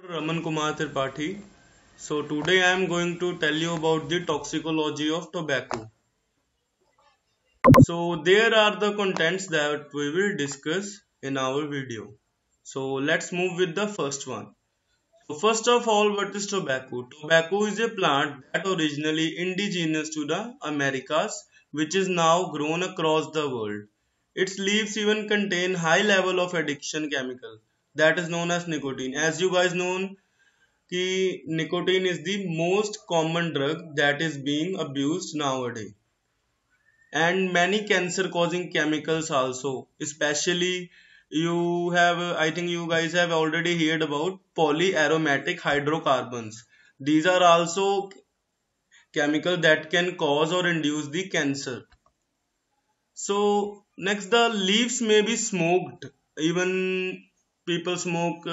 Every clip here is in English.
Raman Kumar Tripathi. So today I am going to tell you about the toxicology of tobacco. So there are the contents that we will discuss in our video. So let's move with the first one. So first of all, what is tobacco? Tobacco is a plant that originally indigenous to the Americas, which is now grown across the world. Its leaves even contain high level of addiction chemical that is known as nicotine. As you guys know, कि nicotine is the most common drug that is being abused nowadays, and many cancer causing chemicals also, especially you have I think you guys have already heard about polyaromatic hydrocarbons. These are also chemical that can cause or induce the cancer. So next, the leaves may be smoked. Even people smoke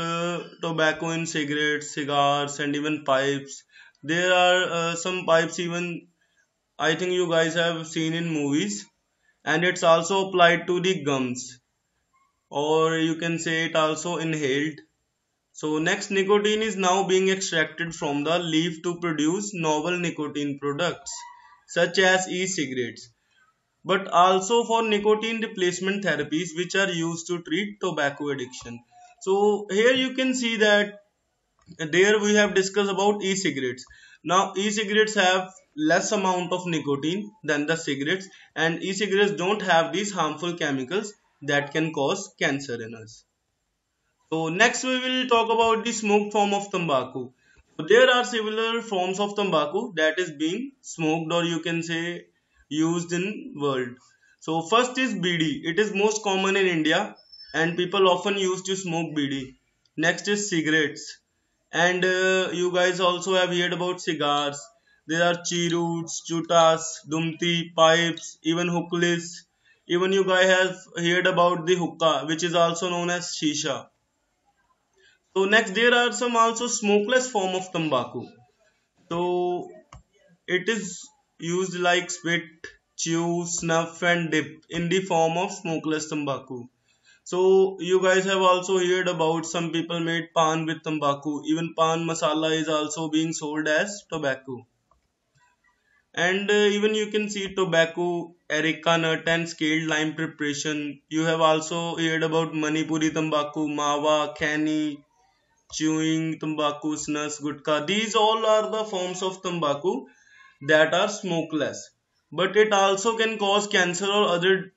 tobacco in cigarettes, cigars, and even pipes. There are some pipes even I think you guys have seen in movies, and it's also applied to the gums, or you can say it also inhaled. So next, nicotine is now being extracted from the leaf to produce novel nicotine products such as e-cigarettes, but also for nicotine replacement therapies which are used to treat tobacco addiction. So here you can see that there we have discussed about e-cigarettes. Now e-cigarettes have less amount of nicotine than the cigarettes, and e-cigarettes don't have these harmful chemicals that can cause cancer in us. So next we will talk about the smoked form of tobacco. So there are several forms of tobacco that is being smoked, or you can say used in world. So first is BD. It is most common in India and people often used to smoke BD. Next is cigarettes. And you guys also have heard about cigars. There are cheroots, chutas, dumti, pipes, even hookahs. Even you guys have heard about the hookah, which is also known as shisha. So next there are some also smokeless form of tobacco. So it is used like spit, chew, snuff and dip in the form of smokeless tobacco. So you guys have also heard about some people made pan with tobacco. Even pan masala is also being sold as tobacco. And even you can see tobacco, areca nut and scaled lime preparation. You have also heard about Manipuri tobacco, mawa, khani, chewing tobacco, snus, gutka. These all are the forms of tobacco that are smokeless. But it also can cause cancer or other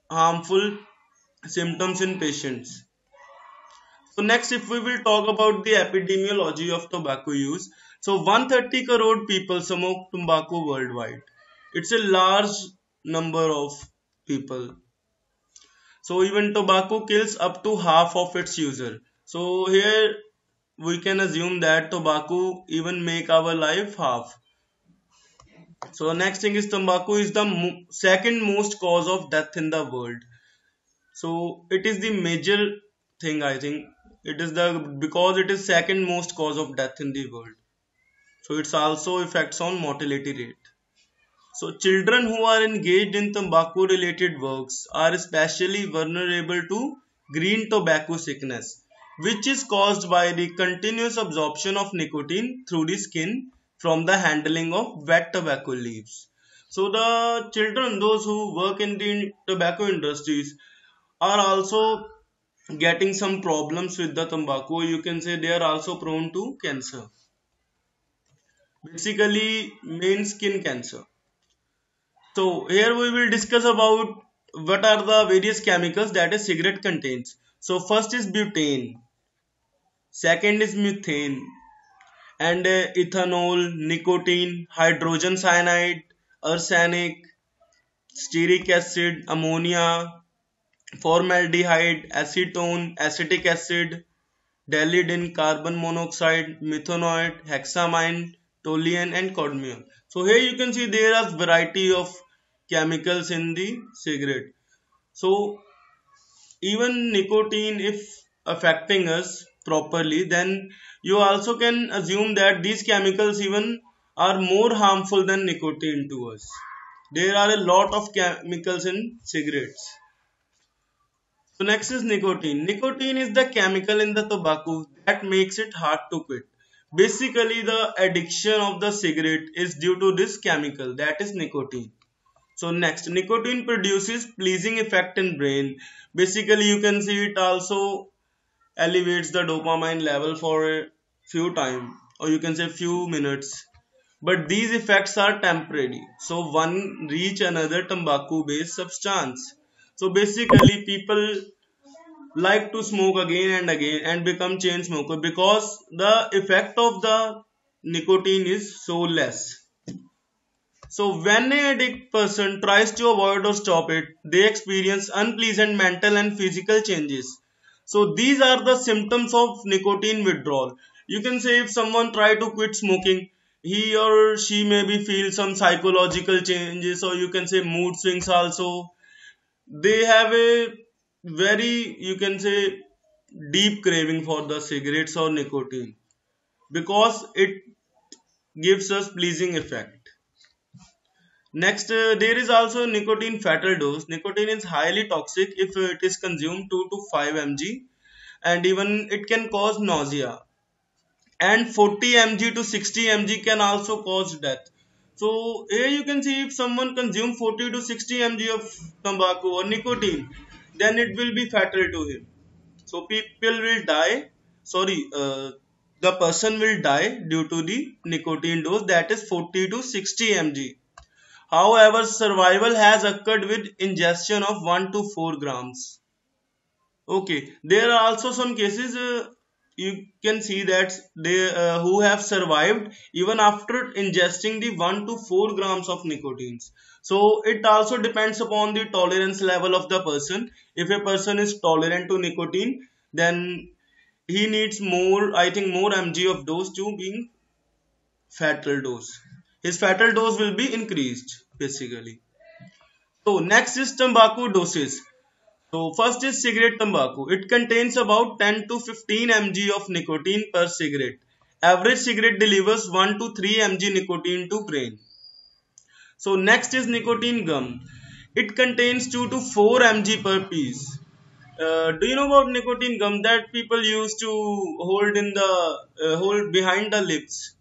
harmful symptoms in patients. So next, if we will talk about the epidemiology of tobacco use. So 130 crore people smoke tobacco worldwide. It's a large number of people. So even tobacco kills up to half of its user. So here we can assume that tobacco even make our life half. So next thing is tobacco is the second most cause of death in the world. So it is the major thing, I think. It is the because it is second most cause of death in the world. So it's also affects on mortality rate. So children who are engaged in tobacco related works are especially vulnerable to green tobacco sickness, which is caused by the continuous absorption of nicotine through the skin from the handling of wet tobacco leaves. So the children, those who work in the tobacco industries, are also getting some problems with the tobacco. You can say they are also prone to cancer, basically main skin cancer. So here we will discuss about what are the various chemicals that a cigarette contains. So first is butane, second is methane, and ethanol, nicotine, hydrogen cyanide, arsenic, stearic acid, ammonia, formaldehyde, acetone, acetic acid, dilidin, carbon monoxide, methanoid, hexamine, toluene and cadmium. So here you can see there are variety of chemicals in the cigarette. So even nicotine if affecting us properly, then you also can assume that these chemicals even are more harmful than nicotine to us. There are a lot of chemicals in cigarettes. So next is nicotine. Nicotine is the chemical in the tobacco that makes it hard to quit. Basically, the addiction of the cigarette is due to this chemical, that is nicotine. So next, nicotine produces pleasing effect in brain. Basically, you can see it also elevates the dopamine level for a few time, or you can say few minutes. But these effects are temporary. So one reach another tobacco based substance. So basically people like to smoke again and again and become chain smoker because the effect of the nicotine is so less. So when an addict person tries to avoid or stop it, they experience unpleasant mental and physical changes. So these are the symptoms of nicotine withdrawal. You can say if someone try to quit smoking, he or she maybe feel some psychological changes, or you can say mood swings also. They have a very, you can say, deep craving for the cigarettes or nicotine because it gives us pleasing effect. Next, there is also nicotine fatal dose. Nicotine is highly toxic if it is consumed 2 to 5 mg, and even it can cause nausea. And 40 mg to 60 mg can also cause death. So here you can see if someone consumes 40 to 60 mg of tobacco or nicotine, then it will be fatal to him. So people will die. Sorry, the person will die due to the nicotine dose, that is 40 to 60 mg. However, survival has occurred with ingestion of 1 to 4 grams. Okay, there are also some cases you can see that they who have survived even after ingesting the 1 to 4 grams of nicotines. So it also depends upon the tolerance level of the person. If a person is tolerant to nicotine, then he needs more, I think, more mg of dose to being fatal dose. His fatal dose will be increased basically. So next is tobacco doses. So first is cigarette tobacco. It contains about 10 to 15 mg of nicotine per cigarette. Average cigarette delivers 1 to 3 mg nicotine to brain. So next is nicotine gum. It contains 2 to 4 mg per piece. Do you know about nicotine gum that people used to hold in the hold behind the lips?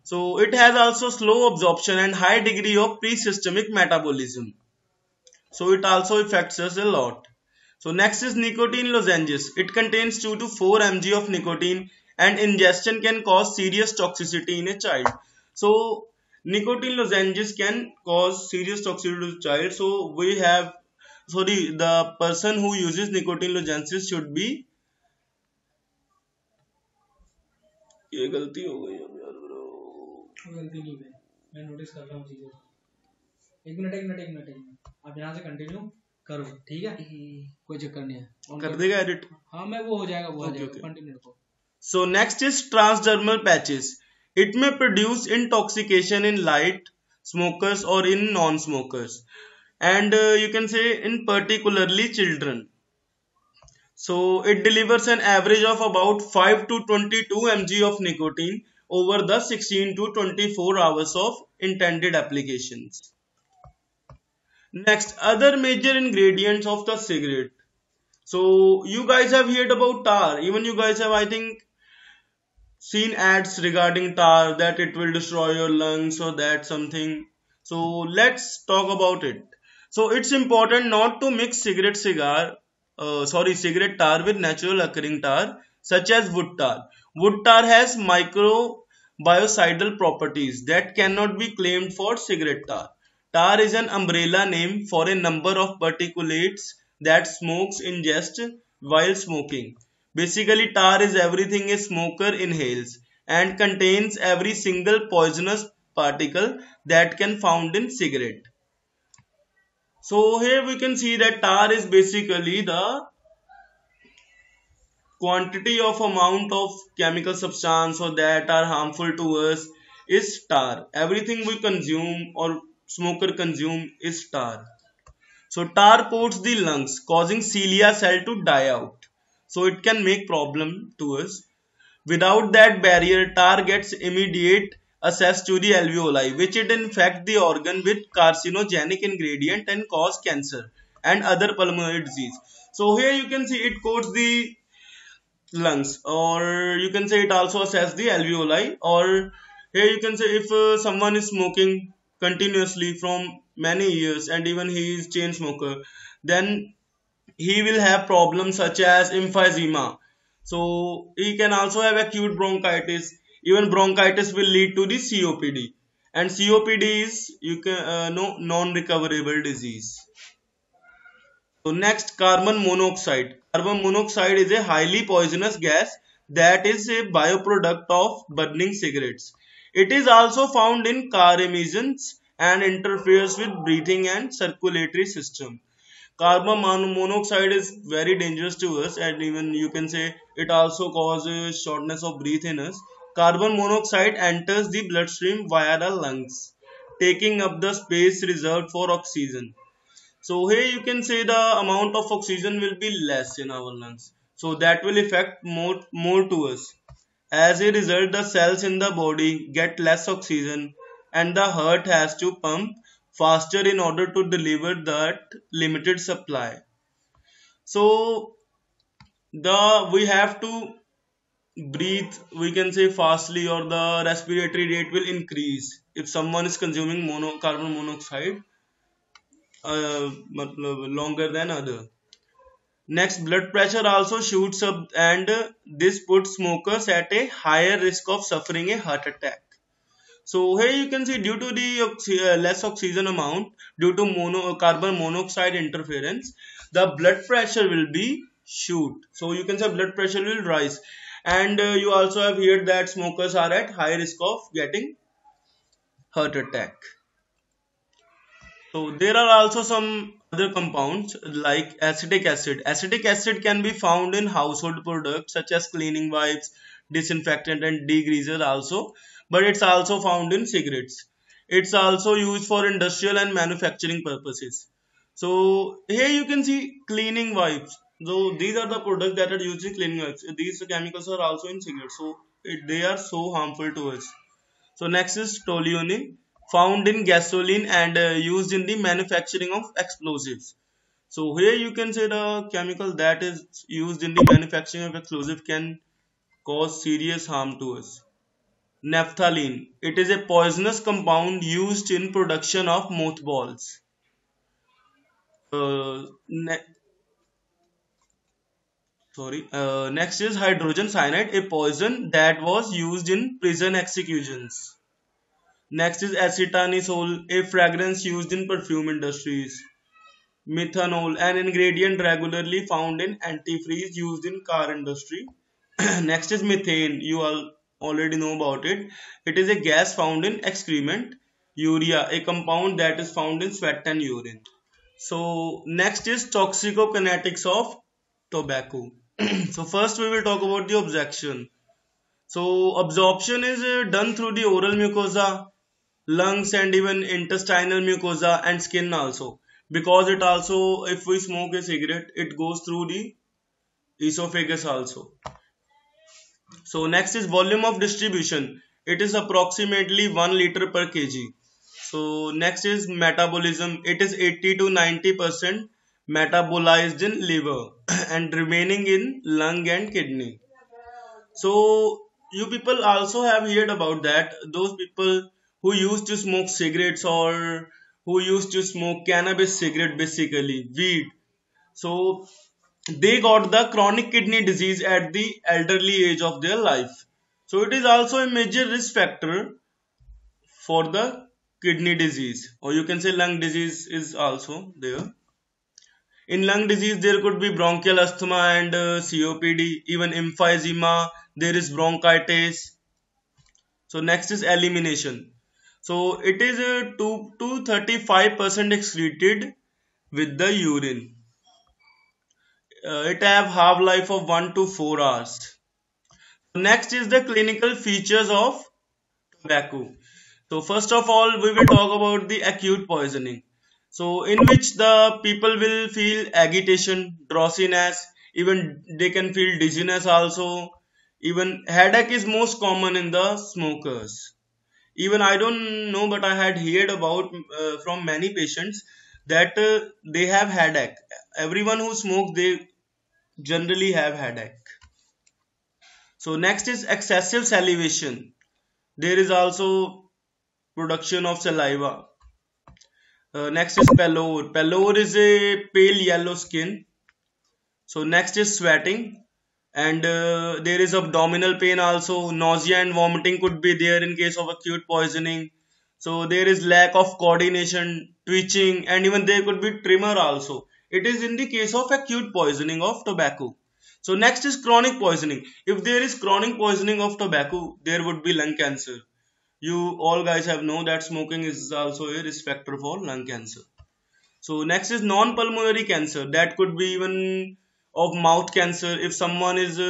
So it has also slow absorption and high degree of pre-systemic metabolism. So it also affects us a lot. So next is nicotine lozenges. It contains 2 to 4 mg of nicotine and ingestion can cause serious toxicity in a child. So nicotine lozenges can cause serious toxicity to the child. So we have, sorry, the person who uses nicotine lozenges should be, ये गलती हो गई अब यार bro. गलती नहीं है, मैं नोटिस कर रहा हूँ चीज़ों को। एक मिनट आप यहाँ से कंटिन्यू करो, ठीक है, कोई चक्कर नहीं है, कर देगा एडिट. हाँ मैं वो हो जाएगा, वो आ Okay, जाएगा, okay. कंटिन्यू रखो। So next is transdermal patches. It may produce intoxication in light smokers or in non-smokers, and you can say in particularly children. So it delivers an average of about 5 to 22 mg of nicotine over the 16 to 24 hours of intended applications. Next, other major ingredients of the cigarette. So you guys have heard about tar. Even you guys have, I think, seen ads regarding tar that it will destroy your lungs or that something. So let's talk about it. So it's important not to mix cigarette tar with natural occurring tar such as wood tar. Wood tar has microbiocidal properties that cannot be claimed for cigarette tar. Tar is an umbrella name for a number of particulates that smokes ingest while smoking. Basically, tar is everything a smoker inhales and contains every single poisonous particle that can found in cigarette. So here we can see that tar is basically the quantity of amount of chemical substance or that are harmful to us is tar. Everything we consume or smoker consume is tar. So tar coats the lungs, causing cilia cell to die out. So it can make problem to us. Without that barrier, tar gets immediate access to the alveoli, which it infect the organ with carcinogenic ingredient and cause cancer and other pulmonary disease. So here you can see it coats the lungs, or you can say it also assess the alveoli. Or here you can say if someone is smoking continuously from many years and even he is chain smoker, then he will have problems such as emphysema. So he can also have acute bronchitis. Even bronchitis will lead to the COPD, and COPD is you can no non-recoverable disease. So next, carbon monoxide. Carbon monoxide is a highly poisonous gas that is a byproduct of burning cigarettes. It is also found in car emissions and interferes with breathing and circulatory system. Carbon monoxide is very dangerous to us, and even you can say it also causes shortness of breath in us. Carbon monoxide enters the bloodstream via the lungs, taking up the space reserved for oxygen. So here you can say the amount of oxygen will be less in our lungs. So that will affect more to us. As a result, the cells in the body get less oxygen and the heart has to pump faster in order to deliver that limited supply. So the we have to breathe, we can say fastly, or the respiratory rate will increase if someone is consuming carbon monoxide longer than other. Next, blood pressure also shoots up, and this puts smokers at a higher risk of suffering a heart attack. So here you can see due to the less oxygen amount due to carbon monoxide interference, the blood pressure will be shoot. So you can say blood pressure will rise, and you also have heard that smokers are at high risk of getting heart attack. So there are also some other compounds like acetic acid. Acetic acid can be found in household products such as cleaning wipes, disinfectant and degreaser also, but it's also found in cigarettes. It's also used for industrial and manufacturing purposes. So here you can see cleaning wipes. So these are the products that are used in cleaning wipes. These chemicals are also in cigarettes. So they are so harmful to us. So next is toluene, found in gasoline and used in the manufacturing of explosives. So here you can say the chemical that is used in the manufacturing of explosive can cause serious harm to us. Naphthalene. It is a poisonous compound used in production of mothballs. Uh, ne- Next is hydrogen cyanide, a poison that was used in prison executions. Next is acetanisole, a fragrance used in perfume industries. Methanol, an ingredient regularly found in antifreeze used in car industry. Next is methane. You all already know about it. It is a gas found in excrement. Urea, a compound that is found in sweat and urine. So next is toxicokinetics of tobacco. So first we will talk about the absorption. So absorption is done through the oral mucosa, lungs and even intestinal mucosa and skin also, because it also, if we smoke a cigarette, it goes through the esophagus also. So next is volume of distribution. It is approximately 1 liter per kg. So next is metabolism. It is 80 to 90% metabolized in liver and remaining in lung and kidney. So you people also have heard about that. Those people who used to smoke cigarettes or who used to smoke cannabis cigarette, basically weed. So they got the chronic kidney disease at the elderly age of their life. So it is also a major risk factor for the kidney disease, or you can say lung disease is also there. In lung disease, there could be bronchial asthma and COPD, even emphysema, there is bronchitis. So next is elimination. So it is 2 to 35% excreted with the urine. It have half life of 1 to 4 hours. Next is the clinical features of tobacco. So first of all, we will talk about the acute poisoning. So in which the people will feel agitation, drowsiness, even they can feel dizziness also. Even headache is most common in the smokers. Even I don't know, but I had heard about from many patients that they have headache. Everyone who smokes, they generally have headache. So next is excessive salivation. There is also production of saliva. Next is pallor. Pallor is a pale yellow skin. So next is sweating, and there is abdominal pain also. Nausea and vomiting could be there in case of acute poisoning. So there is lack of coordination, twitching, and even there could be tremor also. It is in the case of acute poisoning of tobacco. So next is chronic poisoning. If there is chronic poisoning of tobacco, there would be lung cancer. You all guys have know that smoking is also a risk factor for lung cancer. So next is non-pulmonary cancer. That could be even of mouth cancer if someone is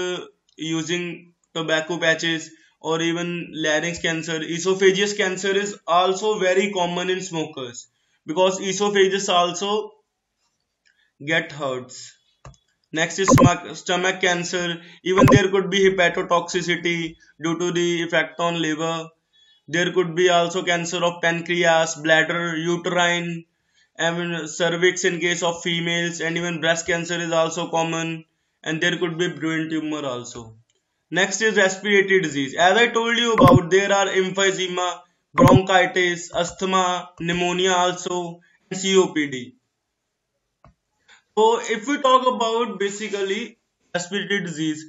using tobacco patches, or even larynx cancer. Esophageal cancer is also very common in smokers because esophagus also get hurts. Next is stomach cancer. Even there could be hepatotoxicity due to the effect on liver. There could be also cancer of pancreas, bladder, uterine, even cervix in case of females, and even breast cancer is also common, and there could be brain tumor also. Next is respiratory disease. As I told you about, there are emphysema, bronchitis, asthma, pneumonia also, and COPD. So if we talk about basically respiratory disease,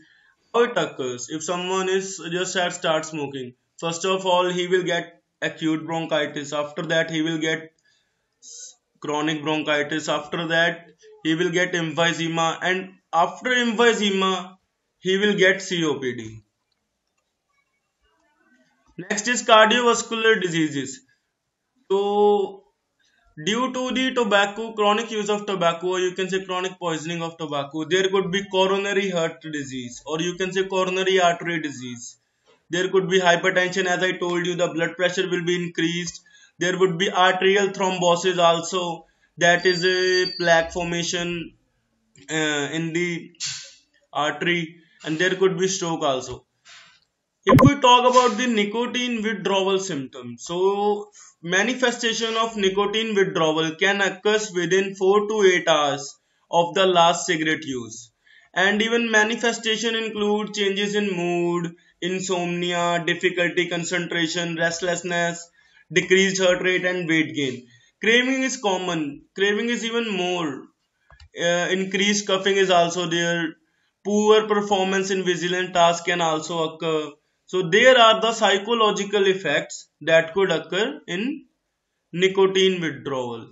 how it occurs if someone is just had start smoking. First of all, he will get acute bronchitis. After that, he will get chronic bronchitis. After that, he will get emphysema, and after emphysema, he will get COPD. Next is cardiovascular diseases. So due to the tobacco, chronic use of tobacco, or you can say chronic poisoning of tobacco, there could be coronary heart disease, or you can say coronary artery disease. There could be hypertension, as I told you, the blood pressure will be increased. There would be arterial thrombosis also, that is a plaque formation in the artery, and there could be stroke also. If we talk about the nicotine withdrawal symptoms, so manifestation of nicotine withdrawal can occur within 4 to 8 hours of the last cigarette use. And even manifestation include changes in mood, insomnia, difficulty concentration, restlessness, decreased heart rate, and weight gain. Craving is common. Craving is even more. Increased coughing is also there. Poor performance in vigilant tasks can also occur. So there are the psychological effects that could occur in nicotine withdrawal.